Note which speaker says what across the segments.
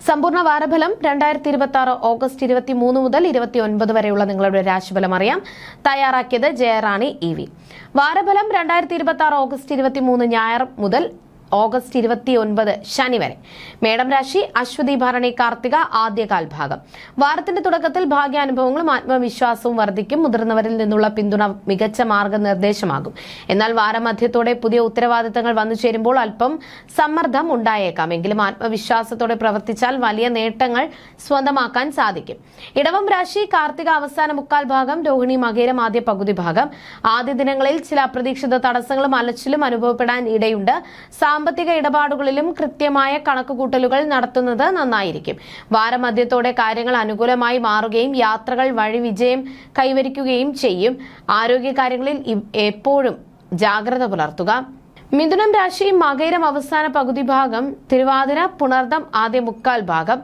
Speaker 1: സമ്പൂർണ്ണ വാരഫലം 2026 ഓഗസ്റ്റ് 23 മുതൽ 29 വരെയുള്ള നിങ്ങളുടെ രാശിഫലം അറിയാം. തയ്യാറാക്കിയത് ജയറാണി ഇ.വി. വാരഫലം 2026 ഓഗസ്റ്റ് 23 ഞായർ മുതൽ ഓഗസ്റ്റ് 29 ശനി വരെ. മേടം രാശി അശ്വതി ഭരണി കാർത്തിക ആദ്യകാൽ ഭാഗം. വാരത്തിന്റെ തുടക്കത്തിൽ ഭാഗ്യാനുഭവങ്ങളും ആത്മവിശ്വാസവും വർദ്ധിക്കും. മുതിർന്നവരിൽ നിന്നുള്ള പിന്തുണ മികച്ച മാർഗനിർദ്ദേശമാകും. എന്നാൽ വാരമധ്യത്തോടെ പുതിയ ഉത്തരവാദിത്തങ്ങൾ വന്നു ചേരുമ്പോൾ അല്പം സമ്മർദ്ദം ഉണ്ടായേക്കാം. എങ്കിലും ആത്മവിശ്വാസത്തോടെ പ്രവർത്തിച്ചാൽ വലിയ നേട്ടങ്ങൾ സ്വന്തമാക്കാൻ സാധിക്കും. ഇടവം രാശി കാർത്തിക അവസാന മുക്കാൽ ഭാഗം, രോഹിണി മകയിരം ആദ്യ പകുതി ഭാഗം. ആദ്യ ദിനങ്ങളിൽ ചില അപ്രതീക്ഷിത തടസ്സങ്ങളും അലച്ചിലും അനുഭവപ്പെടാൻ ഇടയുണ്ട്. സാമ്പത്തിക ഇടപാടുകളിലും കൃത്യമായ കണക്കുകൂട്ടലുകൾ നടത്തുന്നത് നന്നായിരിക്കും. വാരമധ്യത്തോടെ കാര്യങ്ങൾ അനുകൂലമായി മാറുകയും യാത്രകൾ വഴി വിജയം കൈവരിക്കുകയും ചെയ്യും. ആരോഗ്യകാര്യങ്ങളിൽ എപ്പോഴും ജാഗ്രത പുലർത്തുക. മിഥുനം രാശി മകയിരം അവസാന പകുതി ഭാഗം, തിരുവാതിര പുണർദം ആദ്യ മുക്കാൽ ഭാഗം.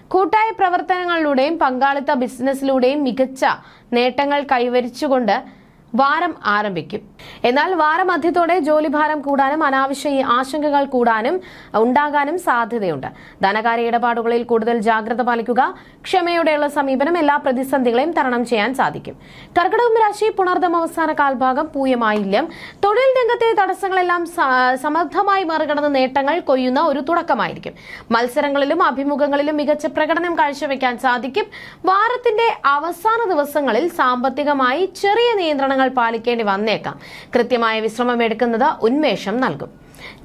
Speaker 1: കൂട്ടായ പ്രവർത്തനങ്ങളിലൂടെയും പങ്കാളിത്ത ബിസിനസ്സിലൂടെയും മികച്ച നേട്ടങ്ങൾ കൈവരിച്ചുകൊണ്ട് വാരം ആരംഭിക്കും. എന്നാൽ വാരമധ്യത്തോടെ ജോലിഭാരം കൂടാനും അനാവശ്യ ആശങ്കകൾ ഉണ്ടാകാനും സാധ്യതയുണ്ട്. ധനകാര്യ ഇടപാടുകളിൽ കൂടുതൽ ജാഗ്രത പാലിക്കുക. ക്ഷമയോടെയുള്ള സമീപനം എല്ലാ പ്രതിസന്ധികളെയും തരണം ചെയ്യാൻ സാധിക്കും. കർക്കിടകം രാശി പുണർദം അവസാന കാൽഭാഗം, പൂയമായില്യം. തൊഴിൽ രംഗത്തെ തടസ്സങ്ങളെല്ലാം സമർത്ഥമായി മറികടന്ന് നേട്ടങ്ങൾ കൊയ്യുന്ന ഒരു തുടക്കമായിരിക്കും. മത്സരങ്ങളിലും അഭിമുഖങ്ങളിലും മികച്ച പ്രകടനം കാഴ്ചവെക്കാൻ സാധിക്കും. വാരത്തിന്റെ അവസാന ദിവസങ്ങളിൽ സാമ്പത്തികമായി ചെറിയ നിയന്ത്രണങ്ങൾ പാലിക്കേണ്ടി വന്നേക്കാം. കൃത്യമായ വിശ്രമം എടുക്കുന്നത് ഉന്മേഷം നൽകും.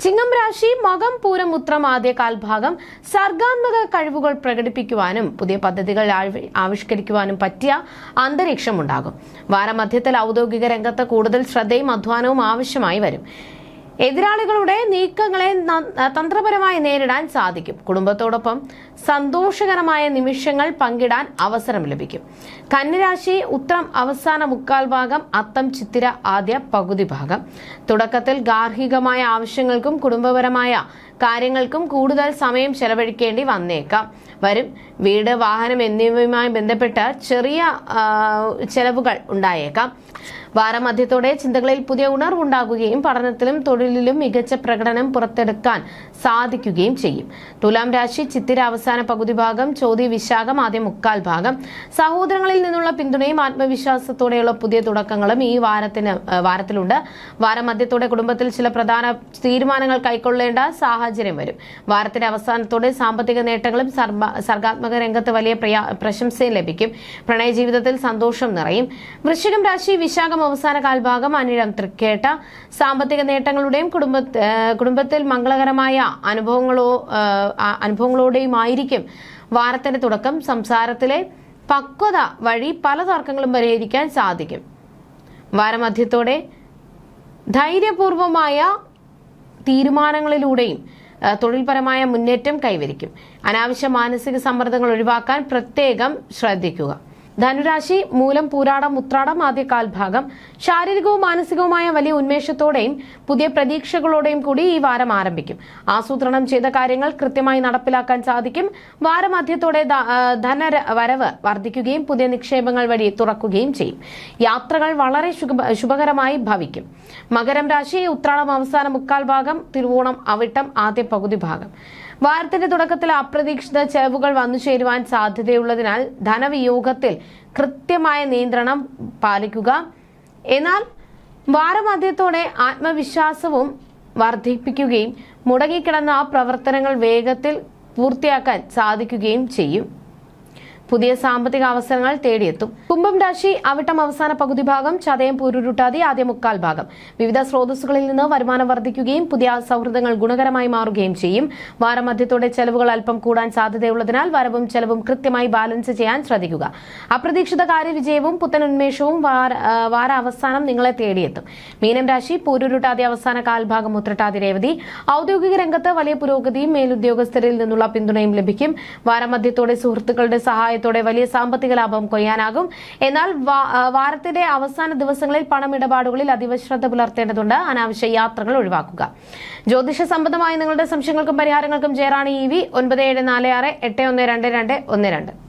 Speaker 1: ചിങ്ങം രാശി മകം പൂരം ഉത്രം ആദ്യ കാൽഭാഗം. സർഗാത്മക കഴിവുകൾ പ്രകടിപ്പിക്കുവാനും പുതിയ പദ്ധതികൾ ആവിഷ്കരിക്കുവാനും പറ്റിയ അന്തരീക്ഷം ഉണ്ടാകും. വാരമധ്യത്തിൽ ഔദ്യോഗിക രംഗത്ത് കൂടുതൽ ശ്രദ്ധയും അധ്വാനവും ആവശ്യമായി വരും. എതിരാളികളുടെ നീക്കങ്ങളെ തന്ത്രപരമായി നേരിടാൻ സാധിക്കും. കുടുംബത്തോടൊപ്പം സന്തോഷകരമായ നിമിഷങ്ങൾ പങ്കിടാൻ അവസരം ലഭിക്കും. കന്നിരാശി ഉത്രം അവസാന മുക്കാൽ ഭാഗം, അത്തം ചിത്തിര ആദ്യ പകുതി ഭാഗം. തുടക്കത്തിൽ ഗാർഹികമായ ആവശ്യങ്ങൾക്കും കുടുംബപരമായ കാര്യങ്ങൾക്കും കൂടുതൽ സമയം ചെലവഴിക്കേണ്ടി വരും. വീട്, വാഹനം എന്നിവയുമായി ബന്ധപ്പെട്ട ചെറിയ ചെലവുകൾ ഉണ്ടായേക്കാം. വാരമധ്യത്തോടെ ചിന്തകളിൽ പുതിയ ഉണർവുണ്ടാകുകയും പഠനത്തിലും തൊഴിലിലും മികച്ച പ്രകടനം പുറത്തെടുക്കാൻ സാധിക്കുകയും ചെയ്യും. തുലാം രാശി ചിത്തിര അവസാന പകുതി ഭാഗം, ചോതി വിശാഖം ആദ്യ മുക്കാൽ ഭാഗം. സഹോദരങ്ങളിൽ നിന്നുള്ള പിന്തുണയും ആത്മവിശ്വാസത്തോടെയുള്ള പുതിയ തുടക്കങ്ങളും ഈ വാരത്തിലുണ്ട്. വാരമധ്യത്തോടെ കുടുംബത്തിൽ ചില പ്രധാന തീരുമാനങ്ങൾ കൈക്കൊള്ളേണ്ട സാഹചര്യം വരും. വാരത്തിന്റെ അവസാനത്തോടെ സാമ്പത്തിക നേട്ടങ്ങളും സർഗാത്മക രംഗത്ത് വലിയ പ്രശംസയും ലഭിക്കും. പ്രണയ ജീവിതത്തിൽ സന്തോഷം നിറയും. വൃശ്ചികം രാശി വിശാഖം അവസാന കാൽഭാഗം, അനിഴം തൃക്കേട്ട. സാമ്പത്തിക നേട്ടങ്ങളുടെയും കുടുംബത്തിൽ മംഗളകരമായ അനുഭവങ്ങളോടെയുമായിരിക്കും വാരത്തിന്റെ തുടക്കം. സംസാരത്തിലെ പക്വത വഴി പല തർക്കങ്ങളും പരിഹരിക്കാൻ സാധിക്കും. വാരമധ്യത്തോടെ ധൈര്യപൂർവമായ തീരുമാനങ്ങളിലൂടെയും തൊഴിൽപരമായ മുന്നേറ്റം കൈവരിക്കും. അനാവശ്യ മാനസിക സമ്മർദ്ദങ്ങൾ ഒഴിവാക്കാൻ പ്രത്യേകം ശ്രദ്ധിക്കുക. ധനുരാശി മൂലം പൂരാടം ഉത്രാടം ആദ്യ കാൽഭാഗം. ശാരീരികവും മാനസികവുമായ വലിയ ഉന്മേഷത്തോടെയും പുതിയ പ്രതീക്ഷകളോടെയും കൂടി ഈ വാരം ആരംഭിക്കും. ആസൂത്രണം ചെയ്ത കാര്യങ്ങൾ കൃത്യമായി നടപ്പിലാക്കാൻ സാധിക്കും. വാരമധ്യത്തോടെ ധനവരവ് വർദ്ധിക്കുകയും പുതിയ നിക്ഷേപങ്ങൾ വഴി തുറക്കുകയും ചെയ്യും. യാത്രകൾ വളരെ ശുഭകരമായി ഭവിക്കും. മകരം രാശി ഉത്രാടം അവസാന മുക്കാൽ ഭാഗം, തിരുവോണം അവിട്ടം ആദ്യ പകുതി ഭാഗം. വാരത്തിന്റെ തുടക്കത്തിൽ അപ്രതീക്ഷിത ചെലവുകൾ വന്നു ചേരുവാൻ സാധ്യതയുള്ളതിനാൽ ധനവിയോഗത്തിൽ കൃത്യമായ നിയന്ത്രണം പാലിക്കുക. എന്നാൽ വാരമധ്യത്തോടെ ആത്മവിശ്വാസവും വർദ്ധിപ്പിക്കുകയും മുടങ്ങിക്കിടന്ന പ്രവർത്തനങ്ങൾ വേഗത്തിൽ പൂർത്തിയാക്കാൻ സാധിക്കുകയും ചെയ്യും. പുതിയ സാമ്പത്തിക അവസരങ്ങൾ തേടിയെത്തും. കുംഭം രാശി അവിട്ടം അവസാന പകുതി ഭാഗം, ചതയം പൂരുരുട്ടാതി ആദ്യ മുക്കാൽ ഭാഗം. വിവിധ സ്രോതസ്സുകളിൽ നിന്ന് വരുമാനം വർദ്ധിക്കുകയും പുതിയ സൗഹൃദങ്ങൾ ഗുണകരമായി മാറുകയും ചെയ്യും. വാരമധ്യത്തോടെ ചെലവുകൾ അല്പം കൂടാൻ സാധ്യതയുള്ളതിനാൽ വരവും ചെലവും കൃത്യമായി ബാലൻസ് ചെയ്യാൻ ശ്രദ്ധിക്കുക. അപ്രതീക്ഷിത കാര്യവിജയവും പുത്തൻ ഉന്മേഷവും വാര അവസാനം നിങ്ങളെ തേടിയെത്തും. മീനം രാശി പൂരുരുട്ടാതി അവസാന കാൽഭാഗം, ഉത്രട്ടാതി രേവതി. ഔദ്യോഗിക രംഗത്ത് വലിയ പുരോഗതിയും മേലുദ്യോഗസ്ഥരിൽ നിന്നുള്ള പിന്തുണയും ലഭിക്കും. വാരമധ്യത്തോടെ സുഹൃത്തുക്കളുടെ സഹായത്തോടെ വലിയ സാമ്പത്തിക ലാഭം കൊയ്യാനാകും. എന്നാൽ വാരത്തിന്റെ അവസാന ദിവസങ്ങളിൽ പണമിടപാടുകളിൽ അതീവ ശ്രദ്ധ പുലർത്തേണ്ടതുണ്ട്. അനാവശ്യ യാത്രകൾ ഒഴിവാക്കുക. ജ്യോതിഷ സംബന്ധമായ നിങ്ങളുടെ സംശയങ്ങൾക്കും പരിഹാരങ്ങൾക്കും ജയറാണി ഇ.വി. 9746812212